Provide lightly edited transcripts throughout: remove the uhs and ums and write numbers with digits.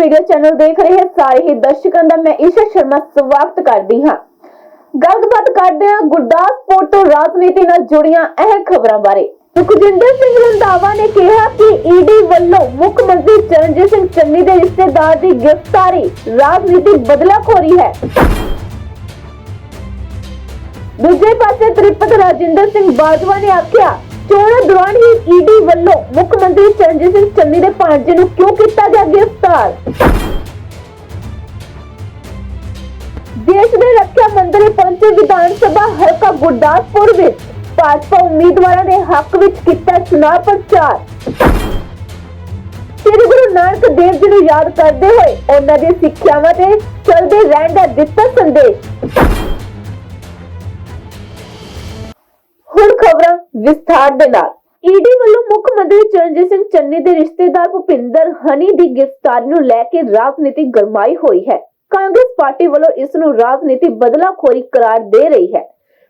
Media channel देख रहे सारे ही दर्शकों का मैं ईशा शर्मा स्वागत करती हाँ। गलबात करते हैं गुरदासपुर तो राजनीति नाल जुड़ियां अहम खबरों बारे। सुखजिंदर सिंह रंधावा ने कहा कि ईडी वालों मुख्य मंत्री चरणजीत सिंह चन्नी के रिश्तेदार की गिरफ्तारी राजनीति बदलाखोरी है। दूजे पासे त्रिपत राजिंदर सिंह बाजवा ने आख्या चोण दौरान ही ईडी वालों मुख्यमंत्री चरणजीत सिंह चन्नी के भांजे नूं क्यों किया गया गिरफ्तार। देश के रक्षा मंत्री पहुंचे विधान सभा हल्का गुरदासपुर विच भाजपा उम्मीदवारों ने हक विच किया चुनाव प्रचार। श्री गुरु नानक देव जी नूं याद करते हुए उन्हां दी सिक्ख्यावां ते चलदे रहण दा दित्ता संदेश। हुण खबरां विस्तार दे नाल। ईडी वालों मुख्य मंत्री चरणजीत सिंह चन्नी के रिश्तेदार भुपिंदर हनी की गिरफ्तारी नूं लैके राजनीति गरमाई हुई है। कांग्रेस पार्टी वालों इस नूं राजनीति बदलाखोरी करार दे रही है।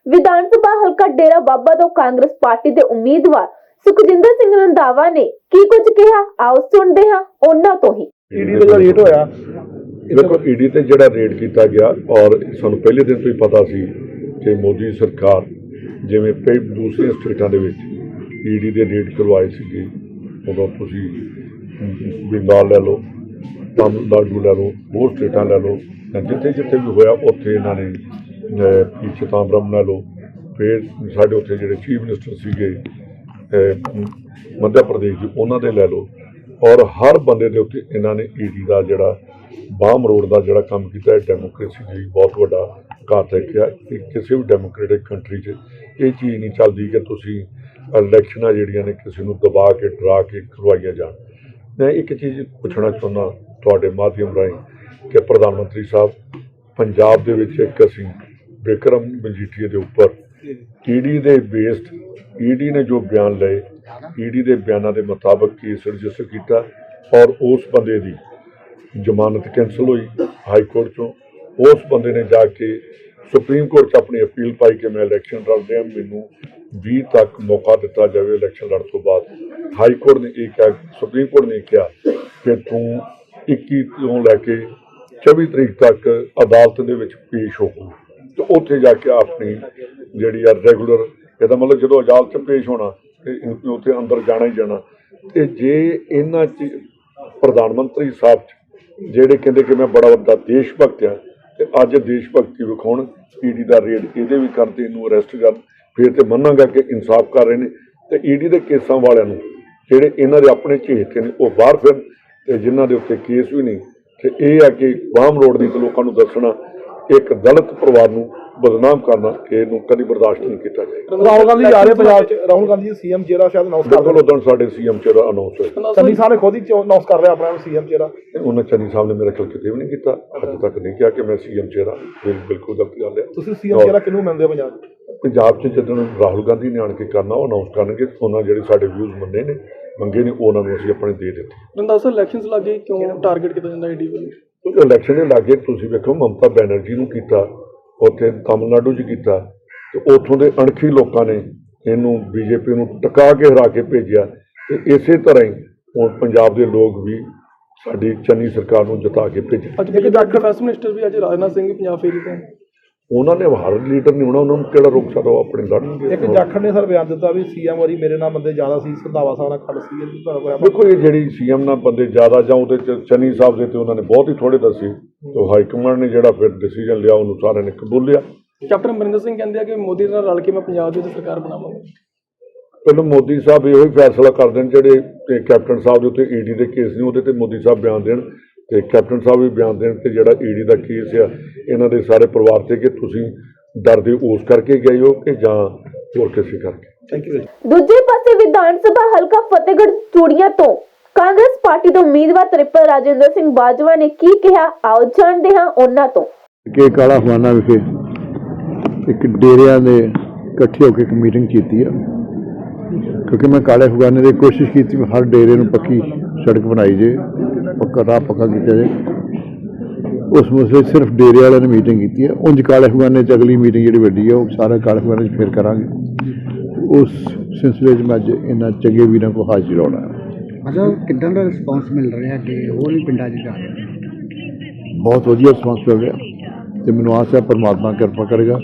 विधान सभा हल्का डेरा बाबा तो कांग्रेस पार्टी के उम्मीदवार सुखजिंदर सिंह रंधावा ने की कुछ कहा, आओ सुनते हैं उन्हां तो ही। ईडी वाला रेट होया देखो, ईडी ते जिहड़ा रेट किया गया और सानूं पहले दिन तो ही पता सी कि मोदी सरकार जिवें दूसरी स्टेटां दे विच ईडी दे रेट करवाए सीगे। उदों तुसीं बंगाल लै लो, तमिलनाडु लै लो, होर स्टेटां लै लो, जिथे जिथे भी होया उत्थे इन्हां ने चिदंबरम लै लो, फिर साडे उत्थे जिहड़े चीफ मिनिस्टर सीगे मध्य प्रदेश दे उन्हां दे लै लो, और हर बंदे दे उत्ते इन्हां ने ईडी दा जिहड़ा बाम रोड का जिहड़ा काम किया डेमोक्रेसी ਲਈ बहुत बड़ा घातक है। किसी भी डेमोक्रेटिक कंट्री ये चीज़ नहीं चलती कि तुसीं इलैक्शनां जिहड़ियां ने किसी नूं दबा के डरा के करवाईयां जाण। मैं एक चीज़ पुछना चाहुंदा तुहाडे माध्यम राहीं कि प्रधानमंत्री साहब पंजाब दे विच एक असीं बिक्रम मजीठीए दे उपर ईडी दे बेस्ड ईडी ने जो बयान लए, ईडी दे बयानां दे मुताबक केस रजिस्टर किया और उस बंदे दी जमानत कैंसल हुई हाई कोर्ट चों। उस बंदे ने जाके सुप्रीम कोर्ट च अपनी अपील पाई कि मैं इलैक्शन लड़ रहा, मैनूं 20 तक मौका दिता जाए इलैक्शन लड़न तो बाद। हाई कोर्ट ने यह कहा, सुप्रीम कोर्ट ने कहा कि तू 21 तो लैके 24 तरीक तक अदालत दे विच पेश हो, तो उत्थे जाके अपनी जिहड़ी रेगूलर इहदा मतलब जो अदालत पेश होना तो उत्थे अंदर जाना ही जाना। तो जे इन्हां च प्रधानमंत्री साहब ਜਿਹੜੇ ਕਹਿੰਦੇ कि मैं बड़ा ਵੱਡਾ देश भगत हाँ, तो अज देश भगती विखाउण ईडी का रेट ये भी करते इनू अरैसट कर, फिर तो मनांगा कि इंसाफ कर रहे हैं। तो ईडी के केसां वालियां ਜਿਹੜੇ इन्हां दे अपने झेते ने वो बाहर फिरन, ते जिन्हां दे उत्ते केस भी नहीं। तो यह है कि बाम रोड की लोगों को दसना एक दलित परिवार नूं बदनाम करना इहनूं कदी बर्दाश्त नहीं किया जाएगा। राहुल गांधी आ रहे पंजाब च, राहुल गांधी सीएम चेहरा शायद अनाउंस कर बिल्कुल उदण साडे सीएम चेहरा अनाउंस होया। चन्नी साहब ने खुद ही अनाउंस कर रहे अपना सीएम चेहरा। उन्होंने चन्नी साहब ने मेरा ख्याल किते भी नहीं किया, अज तक नहीं कहा कि मैं सीएम चेहरा। बिल्कुल गलत गल है। ਤੁਸੀਂ ਸੀਐਮ ਚेहरा ਕਿਹਨੂੰ ਮੰਨਦੇ ਹੋ ਪੰਜਾਬ पंजाब च जदों राहुल गांधी ने आण के करना वो अनाउंस करनगे, उन्होंने जिहड़े साडे व्यूज़ मंगे ने उन्होंने असीं अपने दे दित्ते। रंधावा सर इलैक्शनस लागे क्यों टारगेट किया जाता ईडी वालों? क्योंकि इलैक्शन के लागे तुसीं वेखो ममता बनर्जी नूं कीता, उत्थे तमिलनाडु च कीता, तो उत्थों के अणखी लोगों ने इनू बीजेपी नूं टका के हरा के भेजिया। तो इस तरह ही हुण पंजाब के लोग भी साडी चन्नी सरकार नूं जिता के भेजे। अज डिफेंस मिनिस्टर भी अज राजनाथ सिंह पंजाब फेरी पे उन्होंने हर लीडर नहीं होना, उन्होंने किहड़ा रोक सकदा, वो अपने लड़नगे। एक जाखड़ ने सर बयान दिता भी सीएम वारी मेरे नाल बंदे ज्यादा सी, रंधावा साहब नाल खड़ सी। देखो ये जी सीएम नाल बंदे ज्यादा जां उहदे च चन्नी साहब दे ते उन्होंने बहुत ही थोड़े दसे, तो हाईकमान ने जिहड़ा फिर डिसीजन लिया उन्होंने सारे ने कबूलिया। कैप्टन अमरिंदर सिंह कहते हैं कि मोदी नाल रल के मैं पंजाब दी सरकार बनावांगा। पहले मोदी साहब यो फैसला कर देन, जिहड़े कैप्टन साहब दे उत्ते ईडी दे केस ने उहदे ते मोदी साहब बयान देन, ते कैप्टन साहब भी बयान देन कि जिहड़ा ईडी दा केस है इन्हां दे सारे परिवार ते कि तुसीं डरदे उस करके गए हो कि जां होर किसी करके। Thank you. दूजे पासे विधान सभा हल्का फतेहगढ़ चूड़ियां तो कांग्रेस पार्टी तो उम्मीदवार त्रिपत राजिंदर सिंह बाजवा ने की कहा, आओ जानते हैं उन्हां तो। कि काला खवाना विखे एक डेरिया ने इकट्ठे होकर एक मीटिंग की है, क्योंकि मैं काले खवाने की कोशिश की हर डेरे में पक्की सड़क बनाई जाए, पक्का राह पक्का किया जाए। उस मसले सिर्फ डेरे वाले ने मीटिंग की है। उंज काले खवाने अगली मीटिंग जी वड्डी है वो सारे काले खवाने फिर करांगे। उस सिलसिले मैं अज इन्होंने चंगे वीरों को हाजिर होना है। ਅੱਛਾ ਕਿੱਦਾਂ ਦਾ ਰਿਸਪੌਂਸ ਮਿਲ ਰਿਹਾ ਕਿ ਹੋਰ ਵੀ ਪਿੰਡਾਂ 'ਚ ਜਾ ਰਹੇ ਬਹੁਤ ਵਧੀਆ ਰਿਸਪਾਂਸ ਮਿਲ ਰਿਹਾ ਤੇ ਮੈਨੂੰ ਆਸ ਹੈ ਪਰਮਾਤਮਾ ਕਿਰਪਾ ਕਰੇਗਾ,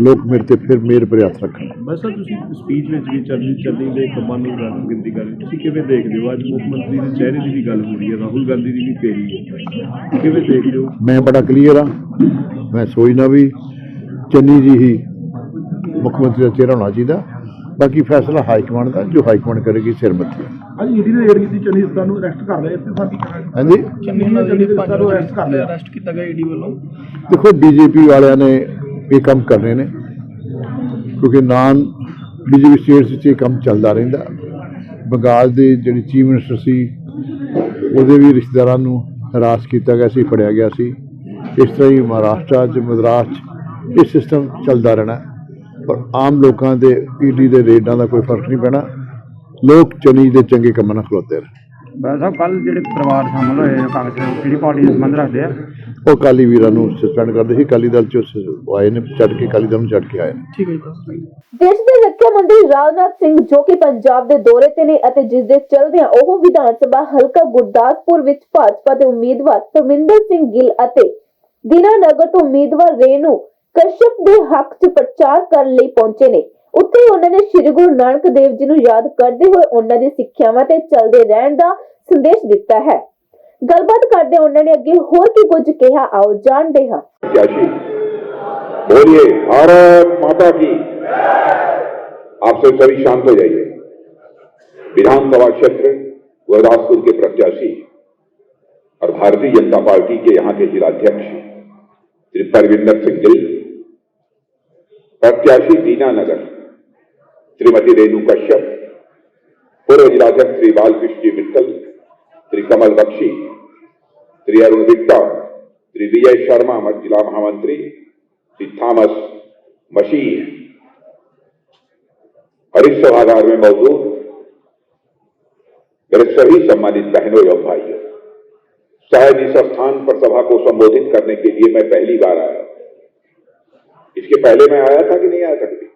ਲੋਕ ਮੇਰੇ ਤੇ ਫਿਰ ਮਿਹਰ ਭਰੇ ਹੱਥ ਰੱਖਣ। ਬਸ ਸਰ ਤੁਸੀਂ ਸਪੀਚ ਵਿੱਚ ਵੀ ਚੱਲੀ ਦੇ ਕੰਮਾਂ ਨੂੰ ਗਿਣਤੀ ਕਰ ਰਹੇ, ਤੁਸੀਂ ਕਿਵੇਂ ਦੇਖਦੇ ਹੋ? ਅੱਜ ਮੁੱਖ ਮੰਤਰੀ ਦੇ ਚਿਹਰੇ ਦੀ ਵੀ ਗੱਲ ਹੋ ਰਹੀ ਹੈ, ਰਾਹੁਲ ਗਾਂਧੀ ਦੀ ਵੀ ਫੇਰੀ ਹੈ, ਕਿਵੇਂ ਦੇਖਦੇ ਹੋ? ਮੈਂ ਬੜਾ ਕਲੀਅਰ ਹਾਂ, ਮੈਂ ਸੋਚਦਾ ਵੀ ਚੰਨੀ ਜੀ ਹੀ ਮੁੱਖ ਮੰਤਰੀ ਦਾ ਚਿਹਰਾ ਹੋਣਾ ਚਾਹੀਦਾ, ਬਾਕੀ ਫੈਸਲਾ ਹਾਈਕਮਾਂਡ ਦਾ, ਜੋ ਹਾਈਕਮਾਂਡ ਕਰੇਗੀ ਸਿਰ ਮੱਥੇ। ਅੱਜ ਈਡੀ ਨੇ ਰੇਡ ਕੀਤੀ ਚੰਨੀ ਸਰ ਨੂੰ ਅਰੈਸਟ ਕਰ ਲਿਆ, ਇੱਥੇ ਸਾਡੀ ਹਾਂਜੀ ਚੰਨੀ ਸਰ ਨੂੰ ਅਰੈਸਟ ਕਰ ਲਿਆ। ਅਰੈਸਟ ਕੀਤਾ ਗਿਆ ਈਡੀ ਵੱਲੋਂ। ਦੇਖੋ ਬੀਜੇਪੀ ਵਾਲਿਆਂ ਨੇ ਇਹ ਕੰਮ ਕਰਨੇ ਨੇ, ਕਿਉਂਕਿ ਨਾਨ ਬੀਜੇਪੀ ਸਟੇਟਸ ਵਿੱਚ ਇਹ ਕੰਮ ਚੱਲਦਾ ਰਹਿੰਦਾ। ਬੰਗਾਲ ਦੇ ਜਿਹੜੀ ਚੀਫ ਮਿਨਿਸਟਰ ਸੀ ਉਹਦੇ ਵੀ ਰਿਸ਼ਤੇਦਾਰਾਂ ਨੂੰ ਹਰਾਸ ਕੀਤਾ ਗਿਆ ਸੀ, ਫੜਿਆ ਗਿਆ ਸੀ। ਇਸ ਤਰ੍ਹਾਂ ਹੀ ਮਹਾਰਾਸ਼ਟਰ 'ਚ, ਮਦਰਾਸ 'ਚ ਇਹ ਸਿਸਟਮ ਚੱਲਦਾ ਰਹਿਣਾ, ਪਰ ਆਮ ਲੋਕਾਂ ਦੇ ਈਡੀ ਦੇ ਰੇਡਾਂ ਦਾ ਕੋਈ ਫਰਕ ਨਹੀਂ ਪੈਣਾ। ਲੋਕ ਚੰਨੀ ਦੇ ਚੰਗੇ ਕੰਮਾਂ ਨਾਲ ਖਲੋਤੇ ਨੇ। ਬਾਬਾ ਸਾਹਿਬ ਕੱਲ ਜਿਹੜੇ ਪਰਿਵਾਰ ਸ਼ਾਮਲ ਹੋਏ ਕਾਂਗਰਸ ਕਿਹੜੀ ਪਾਰਟੀ ਦੇ ਸੰਬੰਧ ਰੱਖਦੇ ਆ? ਉਹ ਅਕਾਲੀ ਵੀਰਾਂ ਨੂੰ ਸਸਪੈਂਡ ਕਰਦੇ ਸੀ, ਅਕਾਲੀ ਦਲ 'ਚ ਆਏ ਨੇ, ਛੱਡ ਕੇ ਅਕਾਲੀ ਦਲ ਨੂੰ ਛੱਡ ਕੇ ਆਏ ਨੇ। ਠੀਕ ਹੈ ਜੀ। ਦੇਸ਼ ਦੇ ਰੱਖਿਆ ਮੰਤਰੀ ਰਾਜਨਾਥ ਸਿੰਘ ਜੋ ਕਿ ਪੰਜਾਬ ਦੇ ਦੌਰੇ ਤੇ ਨੇ ਅਤੇ ਜਿਸ ਦੇ ਚਲਦਿਆਂ ਉਹ ਵਿਧਾਨ ਸਭਾ ਹਲਕਾ ਗੁਰਦਾਸਪੁਰ ਵਿੱਚ ਭਾਜਪਾ ਦੇ ਉਮੀਦਵਾਰ ਪਰਮਿੰਦਰ ਸਿੰਘ ਗਿੱਲ ਅਤੇ ਦੀਨਾਨਗਰ ਤੋਂ ਉਮੀਦਵਾਰ ਰੇਣੂ ਕਸ਼ਯਪ ਦੇ ਹੱਕ 'ਚ ਪ੍ਰਚਾਰ ਕਰਨ ਲਈ ਪਹੁੰਚੇ ਨੇ। ਉੱਥੇ ਉਹਨਾਂ ਨੇ ਸ੍ਰੀ ਗੁਰੂ ਨਾਨਕ ਦੇਵ ਜੀ ਨੂੰ ਯਾਦ ਕਰਦੇ ਹੋਏ ਉਹਨਾਂ ਦੀ ਸਿੱਖਿਆਵਾਂ ਤੇ ਚੱਲਦੇ ਰਹਿਣ ਦਾ ਸੰਦੇਸ਼ ਦਿੱਤਾ ਹੈ। ਗੱਲਬਾਤ ਕਰਦੇ ਉਹਨਾਂ ਨੇ ਅੱਗੇ ਹੋਰ ਕੀ ਕੁਝ ਕਿਹਾ, ਆਓ ਜਾਣਦੇ ਹਾਂ। बोलिए भारत माता की। आपसे सभी शांत हो जाइए। विधानसभा क्षेत्र गुरदासपुर के प्रत्याशी और भारतीय जनता पार्टी के यहां के जिलाध्यक्ष श्री परविंदर सिंह गिल, प्रत्याशी दीनानगर श्रीमती रेणु कश्यप, पूर्व जिलाध्यक्ष श्री बालकृष्ण जी मित्तल, श्री कमल बख्शी, श्री अरुण विक्टा, श्री विजय शर्मा जिला महामंत्री, श्री थॉमस मशीह और इस सभागार में मौजूद मेरे सभी सम्मानित बहनों एवं भाइयों, शायद इस स्थान पर सभा को संबोधित करने के लिए मैं पहली बार आया। इसके पहले मैं आया था कि नहीं आया था कभी?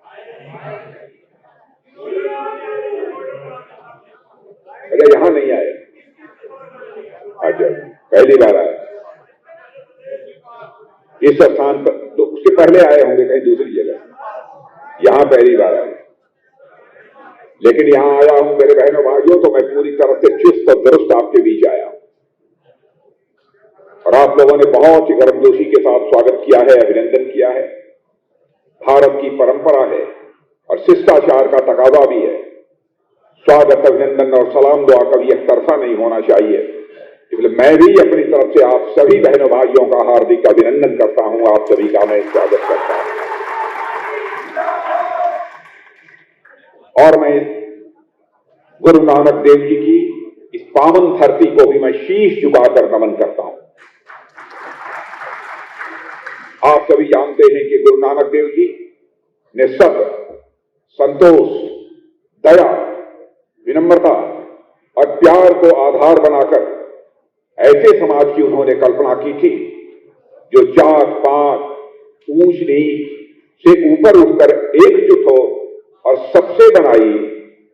अरे यहां नहीं आया, अच्छा पहली बार आया। इस स्थान पर तो उसके पहले आए होंगे कहीं दूसरी जगह, यहां पहली बार आए। लेकिन यहां आया हूं मेरे बहनों भाइयों तो मैं पूरी तरह से चुस्त और दुरुस्त आपके बीच आया हूं और आप लोगों ने बहुत ही गर्मजोशी के साथ स्वागत किया है, अभिनंदन किया है। भारत की परंपरा है और शिष्टाचार का तकाजा भी है। स्वागत, अभिनंदन और सलाम दुआ कभी एक तरफा नहीं होना चाहिए। इसलिए मैं भी अपनी तरफ से आप सभी बहनों भाइयों का हार्दिक अभिनंदन करता हूं, आप सभी का मैं स्वागत करता हूं और मैं गुरु नानक देव जी की इस पावन धरती को भी मैं शीश झुकाकर नमन करता हूं। आप सभी जानते हैं कि गुरु नानक देव जी ने सत्य, संतोष, दया, विनम्रता और प्यार को आधार बनाकर ऐसे समाज की उन्होंने कल्पना की थी जो जात पात, ऊंच नीच से ऊपर उठकर एकजुट हो और सबसे बनाई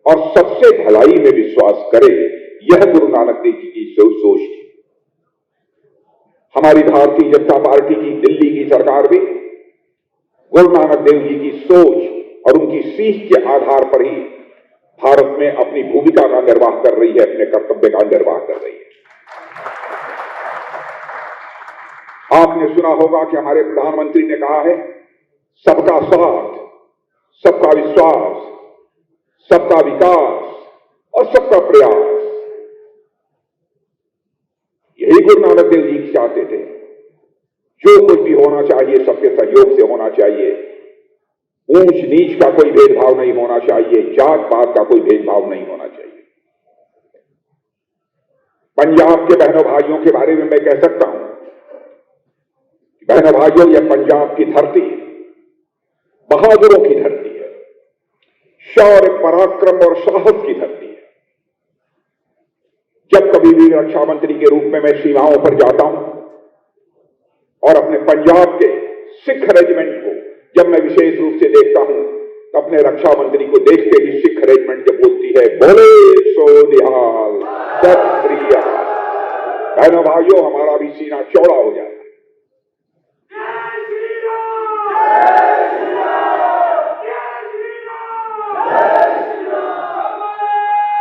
और सबसे भलाई में विश्वास करे। यह गुरु नानक देव जी की सोच थी। हमारी भारतीय जनता पार्टी की दिल्ली की सरकार भी गुरु नानक देव जी की सोच और उनकी सीख के आधार पर ही भारत में अपनी भूमिका का निर्वाह कर रही है, अपने कर्तव्य का निर्वाह कर रही है। आपने सुना होगा कि हमारे प्रधानमंत्री ने कहा है, सबका साथ, सबका विश्वास, सबका विकास और सबका प्रयास। यही गुरु नानक देव जी चाहते थे। जो कुछ भी होना चाहिए सबके सहयोग से होना चाहिए। ऊंच नीच का कोई भेदभाव नहीं होना चाहिए, जात पात का कोई भेदभाव नहीं होना चाहिए। पंजाब के बहनों भाइयों के बारे में मैं कह सकता हूं, बहनों भाइयों, यह पंजाब की धरती बहादुरों की धरती है, शौर्य, पराक्रम और साहस की धरती है। जब कभी भी रक्षा मंत्री के रूप में मैं सीमाओं पर जाता हूं और अपने पंजाब के सिख रेजिमेंट को जब मैं विशेष रूप से देखता हूं तो अपने रक्षा मंत्री को देखते ही सिख रेजिमेंट जब बोलती है, बोले सो निहाल, तत्प्रिय। बहनों भाइयों, हमारा भी सीना चौड़ा हो जाए।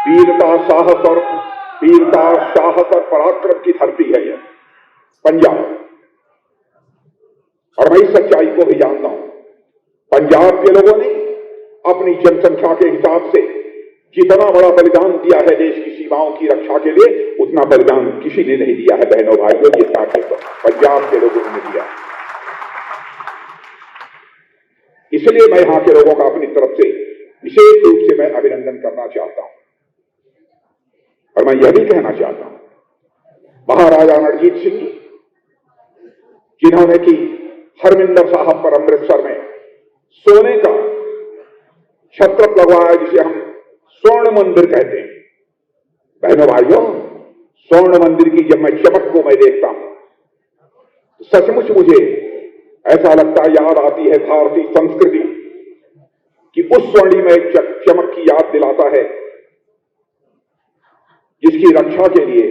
वीरता, साहस और पराक्रम की धरती है यह पंजाब। और मैं इस सच्चाई को भी जानता हूं, पंजाब के लोगों ने अपनी जनसंख्या के हिसाब से जितना बड़ा बलिदान दिया है देश की सीमाओं की रक्षा के लिए, उतना बलिदान किसी ने नहीं दिया है बहनों भाइयों, जितना कि पंजाब के लोगों ने दिया। इसलिए मैं यहां के लोगों का अपनी तरफ से विशेष रूप से मैं अभिनंदन करना चाहता हूं। और मैं यह भी कहना चाहता हूं, महाराजा रणजीत सिंह जी, जिन्होंने कि हरमिंदर साहब पर अमृतसर में सोने का छत्र लगवाया, जिसे हम स्वर्ण मंदिर कहते हैं। बहनों भाइयों, स्वर्ण मंदिर की जब मैं चमक को मैं देखता हूं तो सचमुच मुझे ऐसा लगता है, याद आती है भारतीय संस्कृति कि उस स्वर्णिमय चमक की याद दिलाता है जिसकी रक्षा के लिए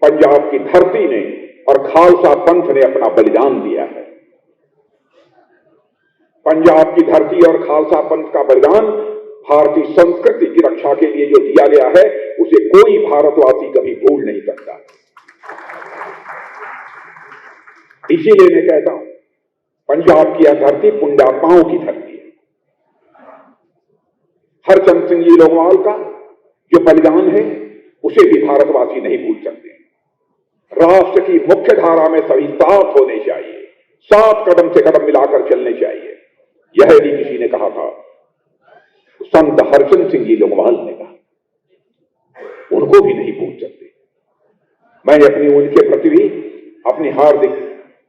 पंजाब की धरती ने और खालसा पंथ ने अपना बलिदान दिया है। पंजाब की धरती और खालसा पंथ का बलिदान भारतीय संस्कृति की रक्षा के लिए जो दिया गया है, उसे कोई भारतवासी कभी भूल नहीं सकता। इसीलिए मैं कहता हूं, पंजाब की यह धरती पुण्यात्माओं की धरती है। हरचंद सिंह जी लोंगोवाल का जो बलिदान है, उसे भी भारतवासी नहीं भूल सकते। राष्ट्र की मुख्य धारा में सभी साथ होने चाहिए, साथ कदम से कदम मिलाकर चलने चाहिए। यह यदि किसी ने कहा था, संत हरचंद सिंह जी लोंगोवाल ने कहा, उनको भी नहीं भूल सकते। मैं अपनी उनके प्रति भी अपनी हार्दिक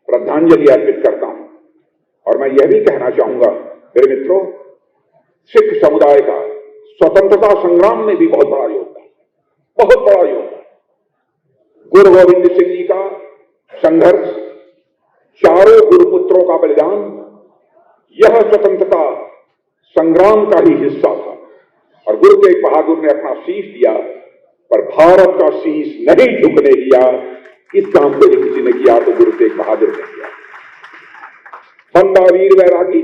श्रद्धांजलि अर्पित करता हूं। और मैं यह भी कहना चाहूंगा, मेरे मित्रों, सिख समुदाय का स्वतंत्रता संग्राम में भी बहुत बड़ा योगदान, बहुत बड़ा योगदान। गुरु गोविंद सिंह जी का संघर्ष, चारों गुरुपुत्रों का बलिदान, यह स्वतंत्रता संग्राम का ही हिस्सा था। और गुरु तेग बहादुर ने अपना शीश दिया, पर भारत का शीश नहीं झुकने दिया। इस काम को किसी ने किया तो गुरु तेग बहादुर ने किया। बंदा वीर बैरागी,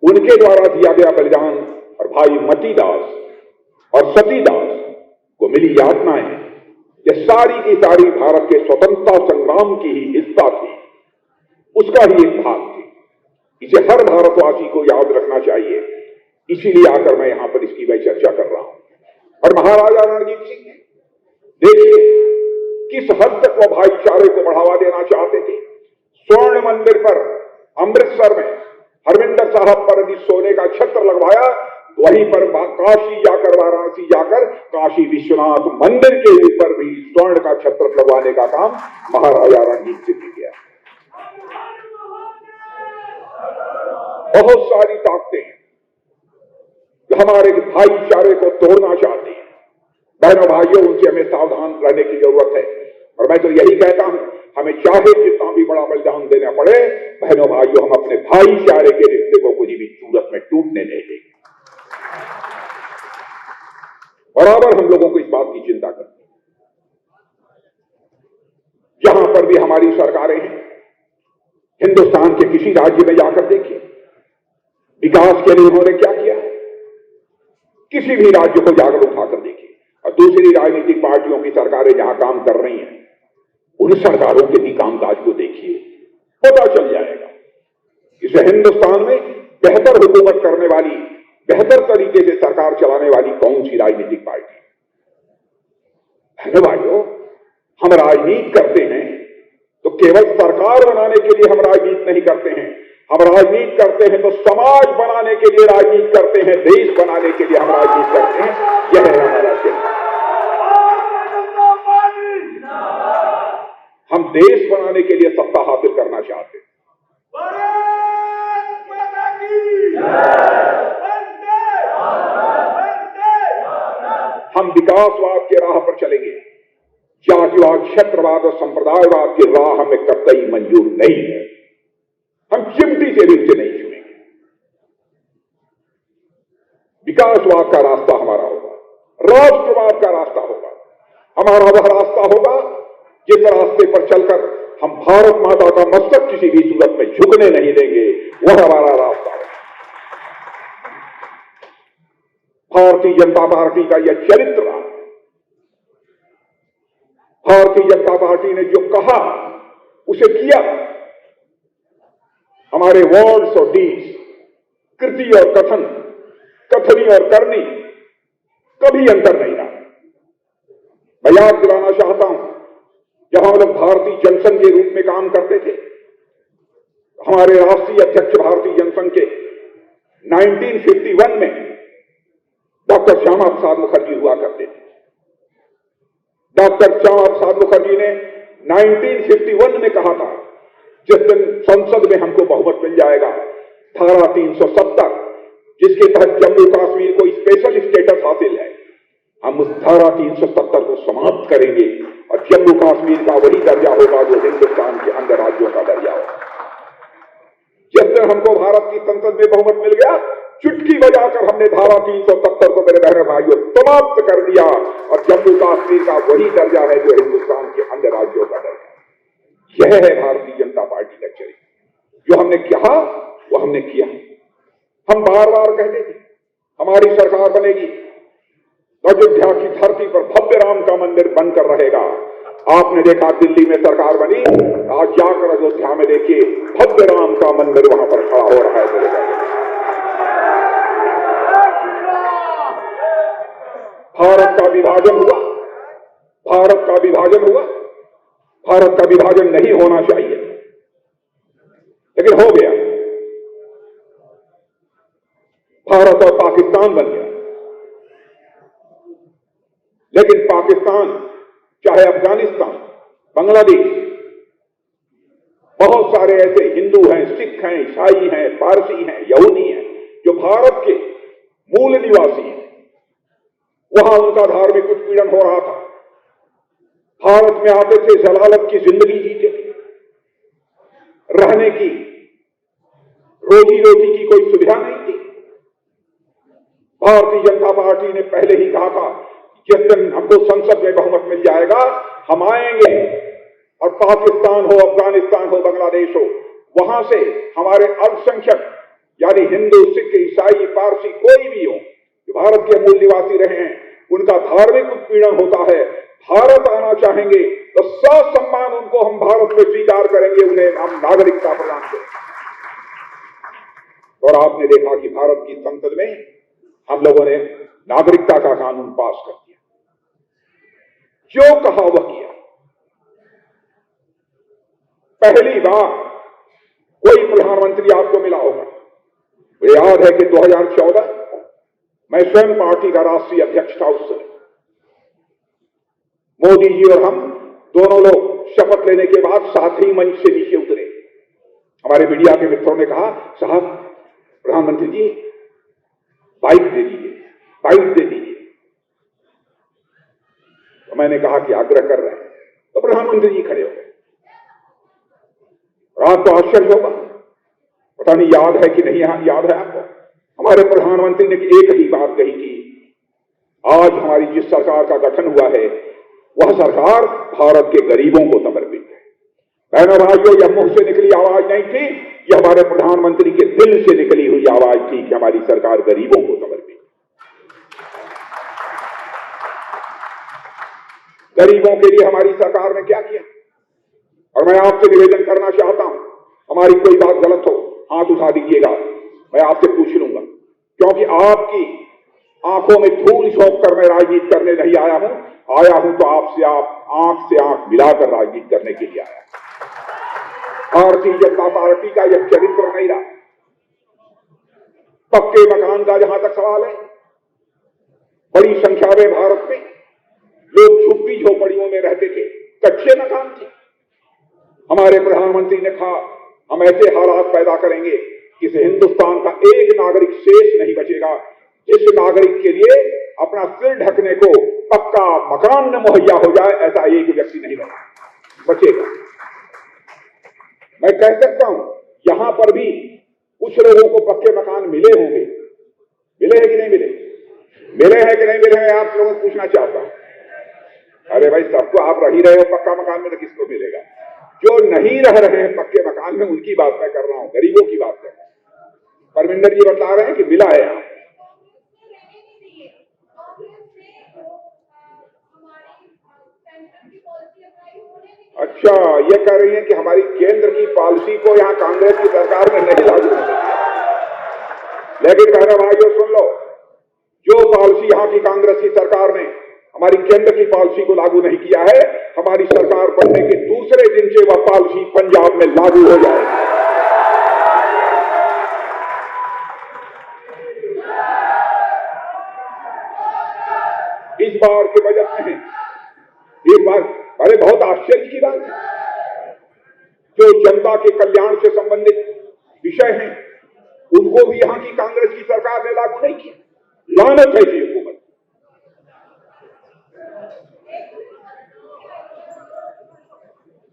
उनके द्वारा दिया गया बलिदान, और भाई मतीदास और सतीदास को मिली यातनाएं, यह सारी की सारी भारत के स्वतंत्रता संग्राम की ही हिस्सा थी, उसका ही एक भाग थी। इसे हर भारतवासी को याद रखना चाहिए। इसीलिए आकर मैं यहां पर इसकी मैं चर्चा कर रहा हूं। और महाराजा रणजीत सिंह ने, देखिए किस हद तक वह भाईचारे को बढ़ावा देना चाहते थे। स्वर्ण मंदिर पर अमृतसर में हरमिंदर साहब पर यदि सोने का छत्र लगवाया, वहीं पर काशी जाकर, वाराणसी जाकर काशी विश्वनाथ मंदिर के ऊपर भी स्वर्ण का छत्र लगवाने का काम महाराजा रणजीत सिंह ने किया। बहुत सारी ताकतें जो हमारे भाईचारे को तोड़ना चाहती हैं, बहनों भाइयों, उनसे हमें सावधान रहने की जरूरत है। और मैं तो यही कहता हूं, हमें चाहे जितना भी बड़ा बलिदान देना पड़े, बहनों भाइयों, हम अपने भाईचारे के रिश्ते को कुछ भी सूरत में टूटने नहीं देंगे। बराबर हम लोगों को इस बात की चिंता करनी है। जहां पर भी हमारी सरकारें हैं, हिंदुस्तान के किसी राज्य में जाकर देखिए, विकास के लिए उन्होंने क्या किया। किसी भी राज्य को जाकर उठाकर देखिए। और दूसरी राजनीतिक पार्टियों की सरकारें जहां काम कर रही हैं, उन सरकारों के भी कामकाज को देखिए, पता चल जाएगा। इसे हिंदुस्तान में बेहतर हुकूमत करने वाली, बेहतर तरीके से सरकार चलाने वाली कौन सी राजनीतिक पार्टी है? भाइयों, हम राजनीति करते हैं तो केवल सरकार बनाने के लिए हम राजनीति नहीं करते हैं। हम राजनीति करते हैं तो समाज बनाने के लिए राजनीति करते हैं, देश बनाने के लिए हम राजनीति करते हैं। यह है हमारा चिन्ह। हम देश बनाने के लिए सत्ता हासिल करना चाहते हैं। हम विकासवाद के राह पर चलेंगे। जातिवाद, क्षेत्रवाद और संप्रदायवाद की राह हमें कतई मंजूर नहीं है। हम चिमटी से भी उसे नहीं छुएंगे। विकासवाद का रास्ता हमारा होगा, राष्ट्रवाद का रास्ता होगा। हमारा वह रास्ता होगा जिस रास्ते पर चलकर हम भारत माता का मस्तक किसी भी सूरत में झुकने नहीं देंगे, वह हमारा रास्ता है। भारतीय जनता पार्टी का यह चरित्र है। भारतीय जनता पार्टी ने जो कहा उसे किया। हमारे वर्ड्स और डीड्स, कृति और कथन, कथनी और करनी कभी अंतर नहीं रहा। मैं याद दिलाना चाहता हूं, जब हम लोग भारतीय जनसंघ के रूप में काम करते थे, हमारे राष्ट्रीय अध्यक्ष भारतीय जनसंघ के 1951 में डॉक्टर श्यामा प्रसाद मुखर्जी हुआ करते थे। डॉक्टर श्यामा प्रसाद मुखर्जी ने 1951 में कहा था, जिस दिन संसद में हमको बहुमत मिल जाएगा, धारा 370 जिसके तहत जम्मू कश्मीर को स्पेशल स्टेटस हासिल है, हम उस धारा 370 को समाप्त करेंगे और जम्मू कश्मीर का वही दर्जा होगा जो हिंदुस्तान के अन्य राज्यों का दर्जा होगा। जिस दिन हमको भारत की संसद में बहुमत मिल गया, चुटकी बजाकर हमने धारा 370 को, मेरे बहन भाइयों, समाप्त कर दिया और जम्मू कश्मीर का वही दर्जा है जो हिंदुस्तान के अन्य राज्यों का दर्जा है। यह है भारतीय जनता पार्टी का चरित्र। जो हमने कहा वो हमने किया। हम बार बार कहते थे हमारी सरकार बनेगी, अयोध्या की धरती पर भव्य राम का मंदिर बनकर रहेगा। आपने देखा दिल्ली में सरकार बनी, आज जाकर अयोध्या में देखिए भव्य राम का मंदिर वहां पर खड़ा हो रहा है। भारत का विभाजन हुआ, भारत का विभाजन हुआ, भारत का विभाजन नहीं होना चाहिए, लेकिन हो गया। भारत और पाकिस्तान बन गया। लेकिन पाकिस्तान, चाहे अफगानिस्तान, बांग्लादेश, बहुत सारे ऐसे हिंदू हैं, सिख हैं, ईसाई हैं, पारसी हैं, यहूदी हैं, जो भारत के मूल निवासी हैं। वहां उनका धार्मिक उत्पीड़न हो रहा था। भारत में आते थे, जलालत की जिंदगी जीते थे, रहने की, रोजी रोटी की कोई सुविधा नहीं थी। भारतीय जनता पार्टी ने पहले ही कहा था, जिस दिन हमको संसद में बहुमत मिल जाएगा, हम आएंगे और पाकिस्तान हो, अफगानिस्तान हो, बांग्लादेश हो, वहां से हमारे अल्पसंख्यक यानी हिंदू, सिख, ईसाई, पारसी कोई भी हो, जो भारत के मूल निवासी रहे हैं, उनका धार्मिक उत्पीड़न होता है, भारत आना चाहेंगे तो ससम्मान उनको हम भारत में स्वीकार करेंगे, उन्हें हम नागरिकता प्रदान करेंगे। और आपने देखा कि भारत की संसद में हम लोगों ने नागरिकता का कानून पास कर दिया। जो कहा वह किया। पहली बार कोई प्रधानमंत्री आपको मिला होगा, मुझे याद है कि 2014 मैं स्वयं पार्टी का राष्ट्रीय अध्यक्ष था। उस समय मोदी जी और हम दोनों लोग शपथ लेने के बाद साथ ही मंच से नीचे उतरे। हमारे मीडिया के मित्रों ने कहा, साहब प्रधानमंत्री जी बाइट दे दीजिए, बाइट दे दीजिए। तो मैंने कहा कि आग्रह कर रहे हैं, तो प्रधानमंत्री जी खड़े हो गए। और आपको आश्चर्य होगा, पता नहीं याद है कि नहीं याद है आपको, हमारे प्रधानमंत्री ने एक ही बात कही थी, आज हमारी जिस सरकार का गठन हुआ है वह सरकार भारत के गरीबों को समर्पित है। बहनों भाइयों, यह मुंह से निकली आवाज नहीं थी, यह हमारे प्रधानमंत्री के दिल से निकली हुई आवाज थी कि हमारी सरकार गरीबों को समर्पित है। गरीबों के लिए हमारी सरकार ने क्या किया? और मैं आपसे निवेदन करना चाहता हूं, हमारी कोई बात गलत हो हाथ उठा दीजिएगा, मैं आपसे पूछ लूंगा, क्योंकि आपकी आंखों में धूल झोंक कर मैं राजनीति करने नहीं आया हूं तो आपसे आंख से आंख मिलाकर राजनीति करने के लिए आया। भारतीय जनता पार्टी का यह चरित्र नहीं रहा। पक्के मकान का जहां तक सवाल है, बड़ी संख्या में भारत में लोग झुग्गी झोपड़ियों में रहते थे, कच्चे मकान थे। हमारे प्रधानमंत्री ने कहा, हम ऐसे हालात पैदा करेंगे कि इस हिंदुस्तान का एक नागरिक शेष नहीं बचेगा जिस नागरिक के लिए अपना सिर ढकने को पक्का मकान न मुहैया हो जाए, ऐसा एक व्यक्ति नहीं बचेगा। मैं कह सकता हूं, यहां पर भी कुछ लोगों को पक्के मकान मिले होंगे, मिले हैं कि नहीं मिले? मिले हैं कि नहीं मिले हैं, आप लोगों को पूछना चाहता हूं। अरे भाई, सबको आप रह ही रहे हो पक्का मकान में, तो किसको मिलेगा? जो नहीं रह रहे हैं पक्के मकान में, उनकी बात मैं कर रहा हूं, गरीबों की बात कर रहा हूं। परमिंदर जी बता रहे हैं कि मिला है यहाँ। अच्छा, ये कह रही है कि हमारी केंद्र की पॉलिसी को यहाँ कांग्रेस की सरकार ने नहीं लागू किया। लेकिन बहनों भाइयों सुन लो, जो पॉलिसी यहाँ की कांग्रेस की सरकार ने हमारी केंद्र की पॉलिसी को लागू नहीं किया है, हमारी सरकार बनने के दूसरे दिन से वह पॉलिसी पंजाब में लागू हो जाएगी। इस बार के बजट में इस बार, अरे बहुत आश्चर्य की बात है, जो जनता के कल्याण से संबंधित विषय हैं, उनको भी यहां की कांग्रेस की सरकार ने लागू नहीं किया। लानत है ये हुकूमत।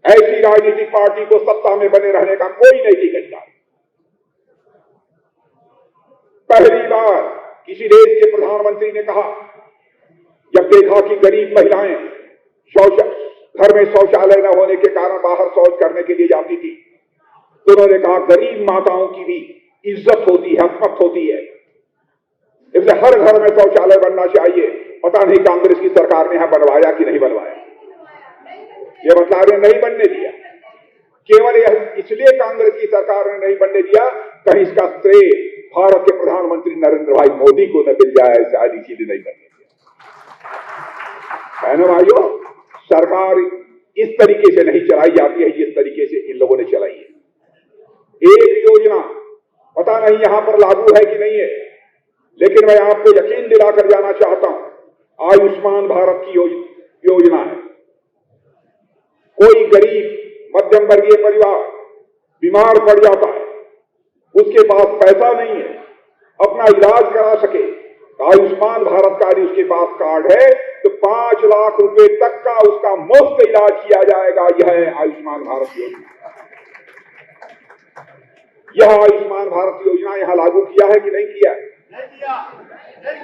ऐसी राजनीतिक पार्टी को सत्ता में बने रहने का कोई नैतिक अधिकार। पहली बार किसी देश के प्रधानमंत्री ने कहा, जब देखा कि गरीब महिलाएं घर में शौचालय न होने के कारण बाहर शौच करने के लिए जाती थी, तो उन्होंने कहा गरीब माताओं की भी इज्जत होती है, हकमत होती है, इसलिए हर घर में शौचालय बनना चाहिए। पता नहीं कांग्रेस की सरकार ने यहां बनवाया कि नहीं बनवाया। ये बता रहे नहीं बनने दिया। केवल इसलिए कांग्रेस की सरकार ने नहीं बनने दिया, कहीं इसका श्रेय भारत के प्रधानमंत्री नरेंद्र भाई मोदी को न मिल जाए, शायद इसीलिए नहीं बनने दिया। है ना भाइयों, सरकार इस तरीके से नहीं चलाई जाती है जिस तरीके से इन लोगों ने चलाई है। एक योजना पता नहीं यहां पर लागू है कि नहीं है, लेकिन मैं आपको यकीन दिलाकर जाना चाहता हूं, आयुष्मान भारत की योजना है। कोई गरीब मध्यम वर्गीय परिवार बीमार पड़ जाता है, उसके पास पैसा नहीं है अपना इलाज करा सके, तो आयुष्मान भारत का यदि उसके पास कार्ड है तो 5 लाख रुपए तक का उसका मुफ्त इलाज किया जाएगा। यह है आयुष्मान भारत योजना। यह आयुष्मान भारत योजना यहां लागू किया है कि नहीं किया?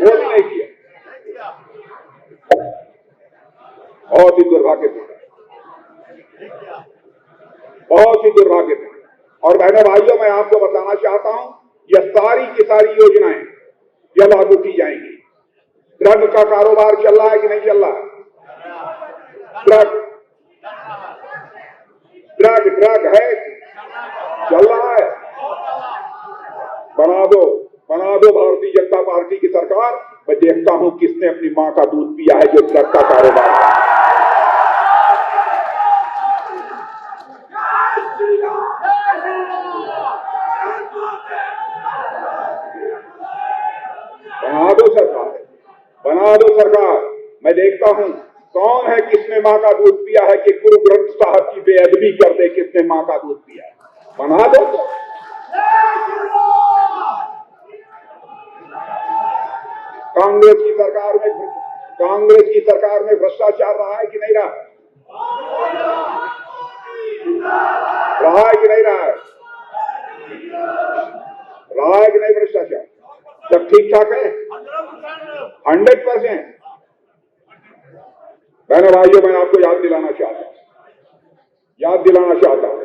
वो भी नहीं किया। बहुत ही दुर्भाग्यपूर्ण, बहुत ही दुर्भाग्यपूर्ण। और बहनों भाइयों, मैं आपको बताना चाहता हूं, यह सारी की सारी योजनाएं यह लागू की जाएंगी। ड्रग का कारोबार चल रहा है कि नहीं चल रहा? ड्रग है, चल रहा है। बना दो भारतीय जनता पार्टी की सरकार। मैं देखता हूं किसने अपनी मां का दूध पिया है जो ड्रग का कारोबार है। बना दो सरकार। मैं देखता हूं कौन है किसने मां का दूध पिया है कि गुरु ग्रंथ साहब की बेअदबी कर दे किसने मां का दूध पिया है। बना दो। कांग्रेस की सरकार में भ्रष्टाचार रहा है कि नहीं रहा? रहा है कि नहीं रहा है? रहा है कि नहीं भ्रष्टाचार? सब ठीक ठाक है? 100%। बहनों भाइयों, मैं आपको याद दिलाना चाहता हूं,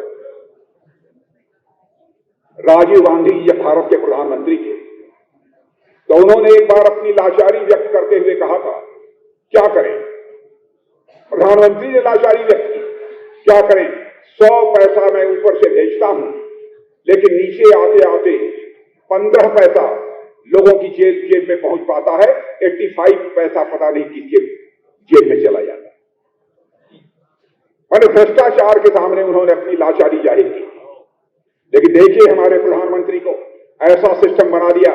राजीव गांधी जब भारत के प्रधानमंत्री थे तो उन्होंने एक बार अपनी लाचारी व्यक्त करते हुए कहा था, क्या करें? प्रधानमंत्री ने लाचारी व्यक्त की, क्या करें? 100 पैसा मैं ऊपर से भेजता हूं, लेकिन नीचे आते आते 15 पैसा लोगों की जेब में पहुंच पाता है, 85 पैसा पता नहीं किसके जेब में चला जाता है। मैंने भ्रष्टाचार के सामने उन्होंने अपनी लाचारी जाहिर की। लेकिन देखिए, हमारे प्रधानमंत्री को ऐसा सिस्टम बना दिया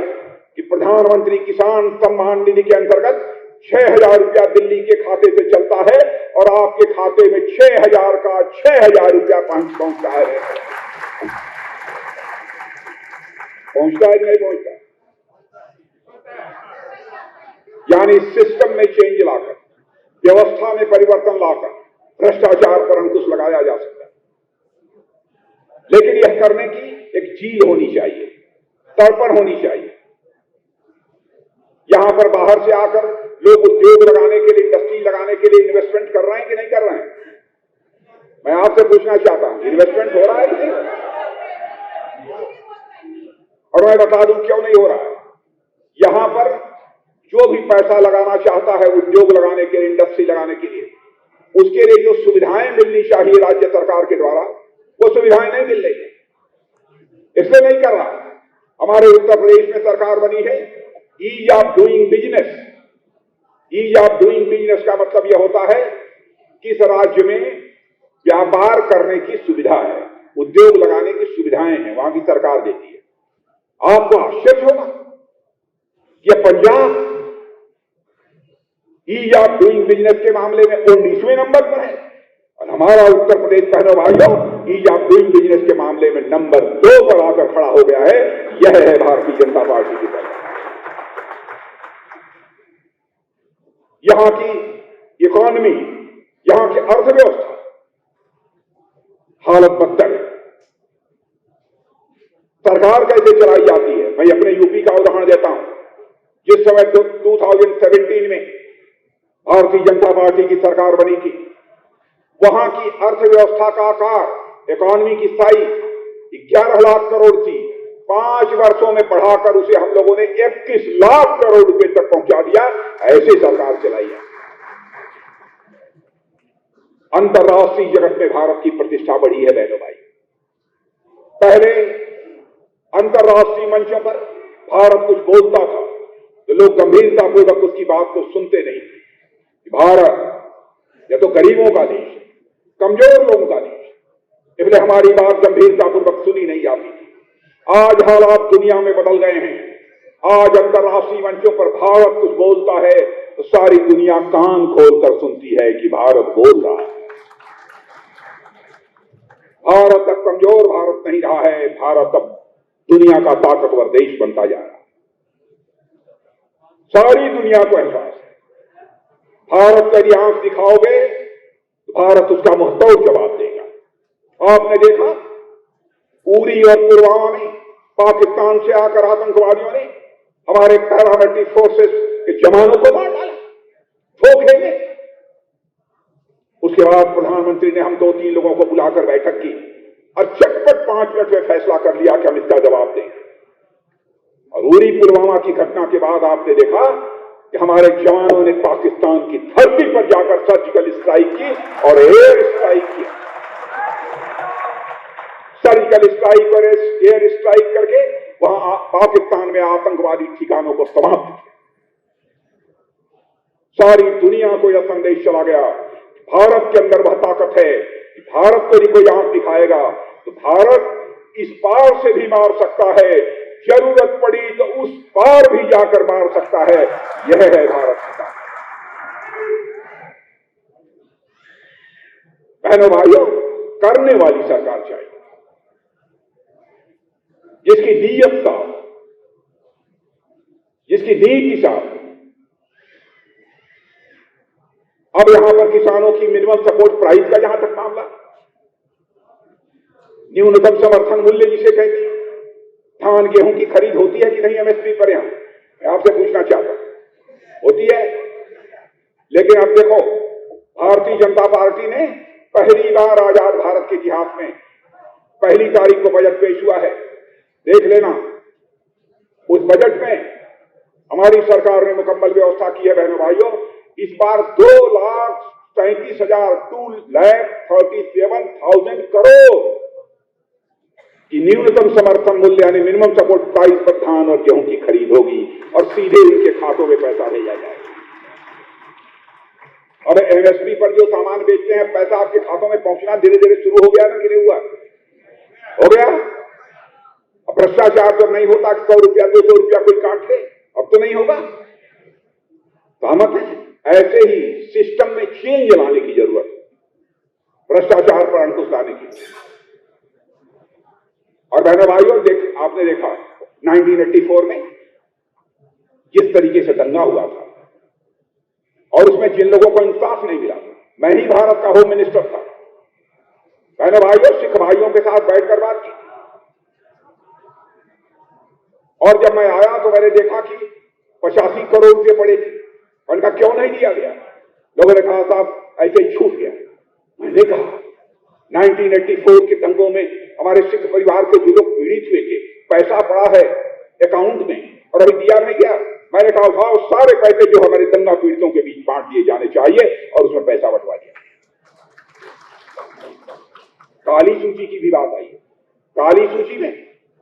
कि प्रधानमंत्री किसान सम्मान निधि के अंतर्गत 6,000 रुपया दिल्ली के खाते से चलता है और आपके खाते में 6,000 का 6,000 रुपया पहुंचता है। पहुंचता है कि नहीं पहुंचता? यानी सिस्टम में चेंज लाकर, व्यवस्था में परिवर्तन लाकर भ्रष्टाचार पर अंकुश लगाया जा सकता है। लेकिन यह करने की एक चीज होनी चाहिए, तड़पण होनी चाहिए। यहां पर बाहर से आकर लोग उद्योग लगाने के लिए, इंडस्ट्री लगाने के लिए इन्वेस्टमेंट कर रहे हैं कि नहीं कर रहे हैं? मैं आपसे पूछना चाहता हूं, इन्वेस्टमेंट हो रहा है कि नहीं हो रहा है? और मैं बता दूं क्यों नहीं हो रहा है। यहां पर जो भी पैसा लगाना चाहता है उद्योग लगाने के लिए, इंडस्ट्री लगाने के लिए, उसके लिए जो सुविधाएं मिलनी चाहिए राज्य सरकार के द्वारा, वो सुविधाएं नहीं मिल रही है, इसलिए नहीं कर रहा। हमारे उत्तर प्रदेश में सरकार बनी है ease of doing business. Ease of doing business का मतलब यह होता है कि इस राज्य में व्यापार करने की सुविधा है, उद्योग लगाने की सुविधाएं हैं, वहां की सरकार देती है। आपको आश्चर्य होगा, यह Punjab ease of doing business के मामले में 19वें नंबर पर है और हमारा उत्तर प्रदेश, बहनों भाइयों, ईज ऑफ डूइंग बिजनेस के मामले में नंबर 2 पर आकर खड़ा हो गया है। यह है भारतीय जनता पार्टी की सरकार। यहां की इकोनॉमी, यहां की अर्थव्यवस्था हालत बदतर है। सरकार कैसे चलाई जाती है, मैं अपने यूपी का उदाहरण देता हूं। जिस समय 2017 में भारतीय जनता पार्टी की सरकार बनी थी, वहां की अर्थव्यवस्था का आकार, इकोनॉमी की साइज 11 लाख करोड़ थी। 5 वर्षों में बढ़ाकर उसे हम लोगों ने 21 लाख करोड़ रुपए तक पहुंचा दिया। ऐसी सरकार चलाई है। अंतर्राष्ट्रीय जगत में भारत की प्रतिष्ठा बढ़ी है बहनों भाई। पहले अंतर्राष्ट्रीय मंचों पर भारत कुछ बोलता था तो लोग गंभीरतापूर्वक उसकी बात को सुनते नहीं थे। भारत या तो गरीबों का देश, कमजोर लोगों का देश, इसलिए हमारी बात गंभीरतापूर्वक सुनी नहीं जाती थी। आज हालात दुनिया में बदल गए हैं। आज अंतर्राष्ट्रीय मंचों पर भारत कुछ बोलता है तो सारी दुनिया कान खोलकर सुनती है कि भारत बोल रहा है। भारत अब कमजोर भारत नहीं रहा है, भारत अब दुनिया का ताकतवर देश बनता जा रहा है। सारी दुनिया को एहसास है। भारत का यदि आंख दिखाओगे तो भारत उसका मुंहतोड़ जवाब देगा। आपने देखा उरी और पुलवामा में पाकिस्तान से आकर आतंकवादियों ने हमारे पैरामिलिट्री फोर्सेस के जवानों को मार डाला धोखे में। उसके बाद प्रधानमंत्री ने हम 2-3 लोगों को बुलाकर बैठक की और चटपट 5 मिनट में फैसला कर लिया कि हम इसका जवाब दें। और उरी पुलवामा की घटना के बाद आपने देखा कि हमारे जवानों ने पाकिस्तान की धरती पर जाकर सर्जिकल स्ट्राइक की और एयर स्ट्राइक की। सर्जिकल स्ट्राइक और एयर स्ट्राइक करके वहां पाकिस्तान में आतंकवादी ठिकानों को समाप्त किया। सारी दुनिया को यह संदेश चला गया, भारत के अंदर वह ताकत है, भारत को यदि कोई आंख दिखाएगा तो भारत इस पार से भी मार सकता है, जरूरत पड़ी तो उस पार भी जाकर मार सकता है। यह है भारत की ताकत। बहनों भाइयों, करने वाली सरकार चाहिए, जिसकी नीयत साफ, जिसकी नीति साफ। अब यहां पर किसानों की मिनिमम सपोर्ट प्राइस का जहां तक मामला, न्यूनतम समर्थन मूल्य जिसे कहते हैं, धान गेहूं की खरीद होती है कि नहीं एमएसपी पर? यहां मैं आपसे पूछना चाहता हूं, होती है। लेकिन अब देखो, भारतीय जनता पार्टी ने पहली बार आजाद भारत के इतिहास में पहली तारीख को बजट पेश हुआ है। देख लेना, उस बजट में हमारी सरकार ने मुकम्मल व्यवस्था की है बहनों भाइयों। इस बार 2,37,000 2,37,000 करोड़ की न्यूनतम समर्थन मूल्य यानी मिनिमम सपोर्ट प्राइस पर धान और गेहूं की खरीद होगी और सीधे उनके खातों में पैसा भेजा जाएगा। और एमएसपी पर जो सामान बेचते हैं, पैसा आपके खातों में पहुंचना धीरे धीरे शुरू हो गया ना कि नहीं हुआ? हो गया। अब भ्रष्टाचार जब नहीं होता कि 100 रुपया 200 रुपया कोई काट ले, अब तो नहीं होगा। सहमत है? ऐसे ही सिस्टम में चेंज लाने की जरूरत है, भ्रष्टाचार पर अंकुश लाने की। और बहनों भाइयों, आपने देखा 1984 में जिस तरीके से दंगा हुआ था और उसमें जिन लोगों को इंसाफ नहीं मिला, मैं ही भारत का होम मिनिस्टर था। बहनों भाइयों, सिख भाइयों के साथ बैठकर बात की और जब मैं आया तो मैंने देखा कि 85 करोड़ रुपए पड़े थे। मैंने कहा नहीं दिया गया। लोगों ने कहा साहब ऐसे ही छूट गया। मैंने कहा 1984 के दंगों में हमारे सिख परिवार के जो लोग पीड़ित हुए थे, पैसा पड़ा है अकाउंट में और अभी दिया नहीं गया। मैंने कहा उठाओ सारे पैसे जो हमारे दंगा पीड़ितों के बीच बांट दिए जाने चाहिए और उसमें पैसा बंटवा दिया। काली सूची की भी बात आई। काली सूची में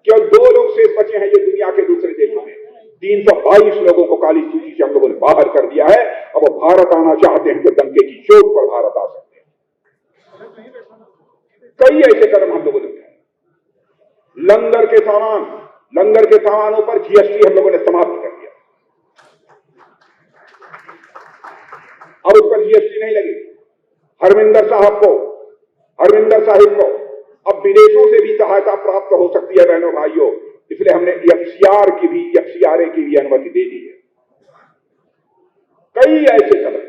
केवल 2 लोग शेष बचे हैं जो दुनिया के दूसरे देशों में। 322 लोगों को काली सूची से हम लोगों ने बाहर कर दिया है। अब वो भारत आना चाहते हैं तो डंके की चोट पर भारत आ सकते हैं। कई ऐसे कदम हम लोगों ने उठाए। लंगर के सामानों पर जीएसटी हम लोगों ने समाप्त कर दिया। अब उस पर जीएसटी नहीं लगी। हरमिंदर साहिब को अब विदेशों से भी सहायता प्राप्त हो सकती है बहनों भाइयों, इसलिए हमने एफसीआरए की भी अनुमति दे दी है। कई ऐसे कदम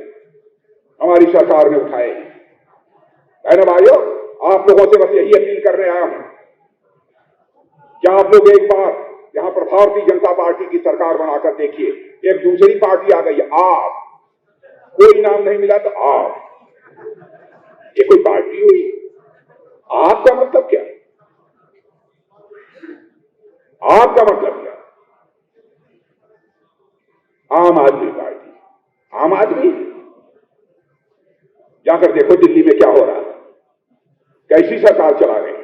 हमारी सरकार ने उठाए हैं। बहनों भाइयों, आप लोगों से बस यही अपील करने आया हूं कि आप लोग एक बार यहां पर भारतीय जनता पार्टी की सरकार बनाकर देखिए। एक दूसरी पार्टी आ गई, आप, कोई नाम नहीं मिला तो आप, ये कोई पार्टी हुई? आपका मतलब क्या? आपका मतलब क्या? आम आदमी पार्टी, आम आदमी। जाकर देखो दिल्ली में क्या हो रहा है, कैसी सरकार चला रहे हैं।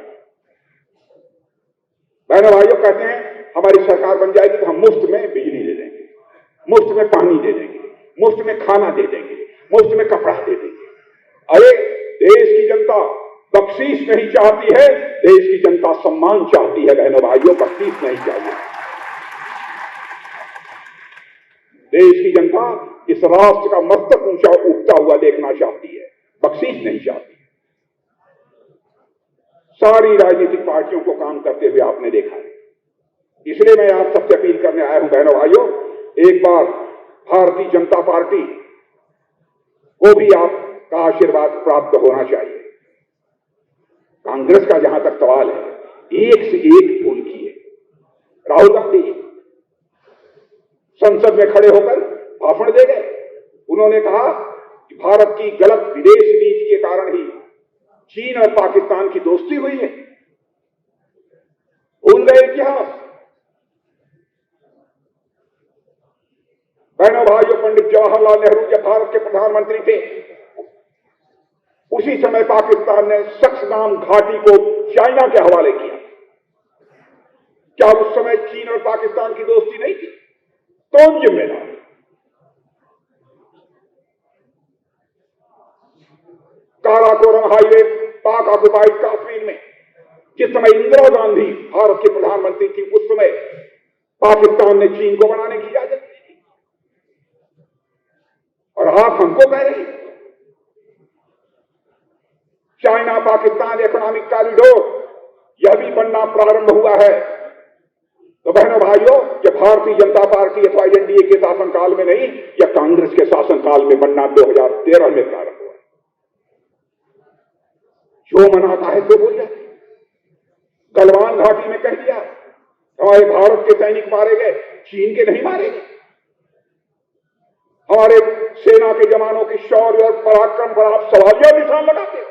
बहनों भाइयों, कहते हैं हमारी सरकार बन जाएगी तो हम मुफ्त में बिजली दे देंगे, मुफ्त में पानी दे देंगे, मुफ्त में खाना दे देंगे, मुफ्त में कपड़ा दे देंगे। अरे देश की जनता बख्शीश नहीं चाहती है, देश की जनता सम्मान चाहती है। बहनों भाइयों, बख्शीश नहीं चाहिए। देश की जनता इस राष्ट्र का मस्तक ऊंचा उठता हुआ देखना चाहती है, बख्शीश नहीं चाहती। सारी राजनीतिक पार्टियों को काम करते हुए आपने देखा है। इसलिए मैं आप सबसे अपील करने आया हूं बहनों भाइयों, एक बार भारतीय जनता पार्टी को भी आपका आशीर्वाद प्राप्त होना चाहिए। कांग्रेस का जहां तक सवाल है, एक से एक भूल की है। राहुल गांधी संसद में खड़े होकर भाषण दे गए। उन्होंने कहा कि भारत की गलत विदेश नीति के कारण ही चीन और पाकिस्तान की दोस्ती हुई है। भूल गए इतिहास। बहनों भाइयों, पंडित जवाहरलाल नेहरू जब भारत के प्रधानमंत्री थे, उसी समय पाकिस्तान ने सक्सगाम घाटी को चाइना के हवाले किया। क्या उस समय चीन और पाकिस्तान की दोस्ती नहीं थी? कौन जिम्मेदार? काराकोरम हाईवे पाक ऑक्युपाइड कश्मीर में जिस समय इंदिरा गांधी भारत के प्रधानमंत्री थी, उस समय पाकिस्तान ने चीन को बनाने की इजाजत दी थी। और आप हमको कह रहे हैं चाइना पाकिस्तान इकोनॉमिक कॉरिडोर यह भी बनना प्रारंभ हुआ है। तो बहनों भाइयों, यह भारतीय जनता पार्टी अथवा एनडीए के शासनकाल में नहीं, यह कांग्रेस के शासनकाल में बनना 2013 में प्रारंभ हुआ। जो मनाता है तो बोल जाए। गलवान घाटी में कह दिया हमारे भारत के सैनिक मारे गए, चीन के नहीं मारे गए। हमारे सेना के जवानों की शौर्य और पराक्रम पर आप सवालिया निशान लगाते हो,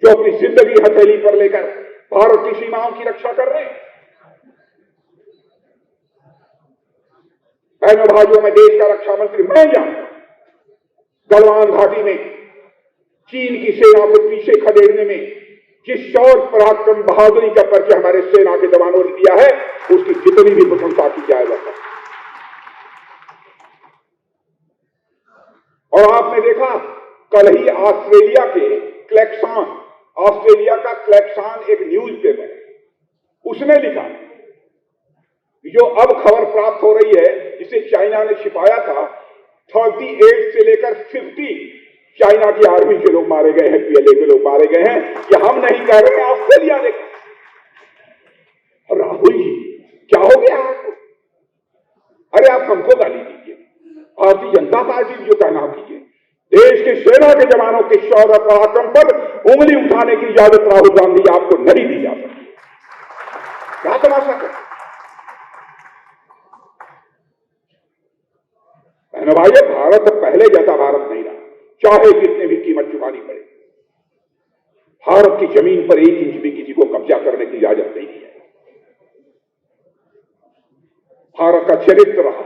जो अपनी जिंदगी हथेली पर लेकर भारत की सीमाओं की रक्षा कर रहे हैं। बहनों भाइयों, मैं देश का रक्षा मंत्री मैं जानता, गलवान घाटी में चीन की सेना को पीछे खदेड़ने में जिस शौर्य पराक्रम बहादुरी का परिचय हमारे सेना के जवानों ने दिया है, उसकी जितनी भी प्रशंसा की जाए वह। और आपने देखा कल ही ऑस्ट्रेलिया का क्लैक्सान एक न्यूज पेपर, उसने लिखा जो अब खबर प्राप्त हो रही है, जिसे चाइना ने छिपाया था, 38 से लेकर 50 चाइना की आर्मी के लोग मारे गए हैं, पीएलए के लोग मारे गए हैं। ये हम नहीं कह रहे, ऑस्ट्रेलिया ने। राहुल जी, क्या हो गया आपको? अरे आप हमको गाली दीजिए, भारतीय जनता पार्टी जो कहना कीजिए। देश के सेना के जवानों के शौर्य पराक्रम पर उंगली उठाने की इजाजत राहुल गांधी आपको नहीं दी जा सकती। क्या तमाशा कर? बहनों भाइयों, भारत अब पहले जैसा भारत नहीं रहा, चाहे कितने भी कीमत चुकानी पड़े। भारत की जमीन पर 1 इंच भी किसी को कब्जा करने की इजाजत नहीं है। भारत का चरित्र रहा,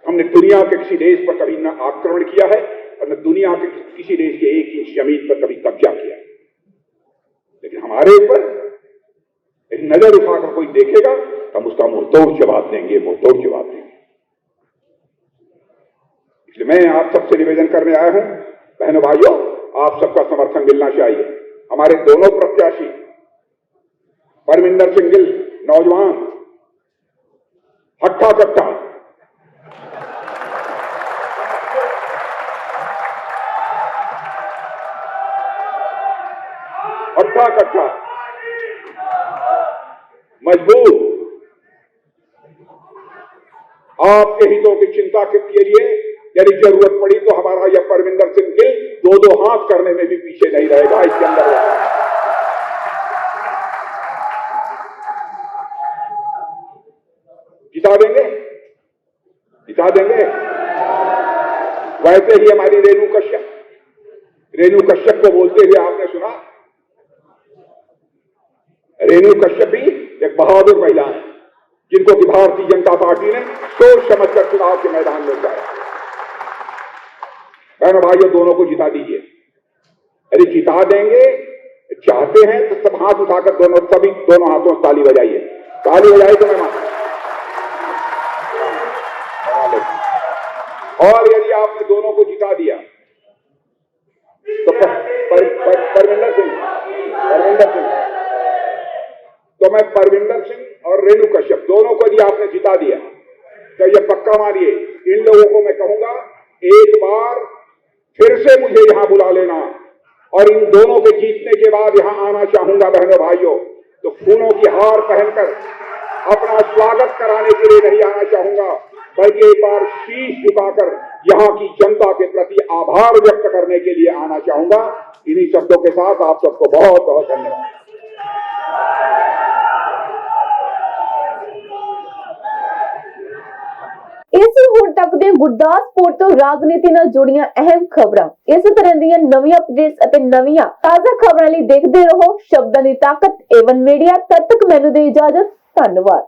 हमने दुनिया के किसी देश पर कभी न आक्रमण किया है और न दुनिया के किसी देश के 1 इंच जमीन पर कभी कब्जा किया है। लेकिन हमारे ऊपर एक नजर उठाकर कोई देखेगा तो हम उसका मुंहतोड़ जवाब देंगे, मुंहतोड़ जवाब देंगे। इसलिए मैं आप सबसे निवेदन करने आया हूं, बहनों भाइयों, आप सबका समर्थन मिलना चाहिए। हमारे दोनों प्रत्याशी परमिंदर सिंह गिल, नौजवान, हट्टा कट्टा, हट्टा कट्टा, मजबूत, आपके हितों की चिंता के लिए यदि जरूरत पड़ी तो हमारा यह परमिंदर सिंह गिल 2-2 हाथ करने में भी पीछे नहीं रहेगा। इसके अंदर जिता देंगे, जिता देंगे। वैसे ही हमारी रेणु कश्यप को बोलते हुए आपने सुना। रेणु कश्यप भी एक बहादुर महिला है, जिनको कि भारतीय जनता पार्टी ने सोच समझकर चुनाव के मैदान में उतारा। बहनों भाइयों, दोनों को जिता दीजिए। यदि जिता देंगे, चाहते हैं तो सब हाथ उठाकर दोनों हाथों से ताली बजाइए। ताली बजाइए तो मैं मानता। और यदि आपने दोनों को जिता दिया तो परमिंदर सिंह तो मैं परमिंदर सिंह और रेणु कश्यप दोनों को यदि आपने जिता दिया तो ये पक्का मानिए, इन लोगों को मैं कहूंगा एक बार फिर से मुझे यहां बुला लेना और इन दोनों के जीतने के बाद यहां आना चाहूंगा। बहनों भाइयों, तो फूलों की हार पहनकर अपना स्वागत कराने के लिए नहीं आना चाहूंगा, बल्कि एक बार शीश झुकाकर यहां की जनता के प्रति आभार व्यक्त करने के लिए आना चाहूंगा। इन्हीं शब्दों के साथ आप सबको बहुत बहुत धन्यवाद। इसी ਹੁਣ तक ਦੇ ਗੁਰਦਾਸਪੁਰ ਤੋਂ ਰਾਜਨੀਤੀ ਨਾਲ ਜੁੜੀਆਂ ਅਹਿਮ ਖਬਰਾਂ। ਇਸੇ ਤਰ੍ਹਾਂ ਦੀਆਂ ਨਵੀਆਂ ਅਪਡੇਟਸ ਅਤੇ ਨਵੀਆਂ ਤਾਜ਼ਾ ਖਬਰਾਂ ਲਈ ਦੇਖਦੇ ਰਹੋ ਸ਼ਬਦਾਂ ਦੀ ਤਾਕਤ ਏਵਨ ਮੀਡੀਆ। ਤਦ ਤੱਕ ਮੈਨੂੰ ਦੇ ਇਜਾਜ਼ਤ। ਧੰਨਵਾਦ।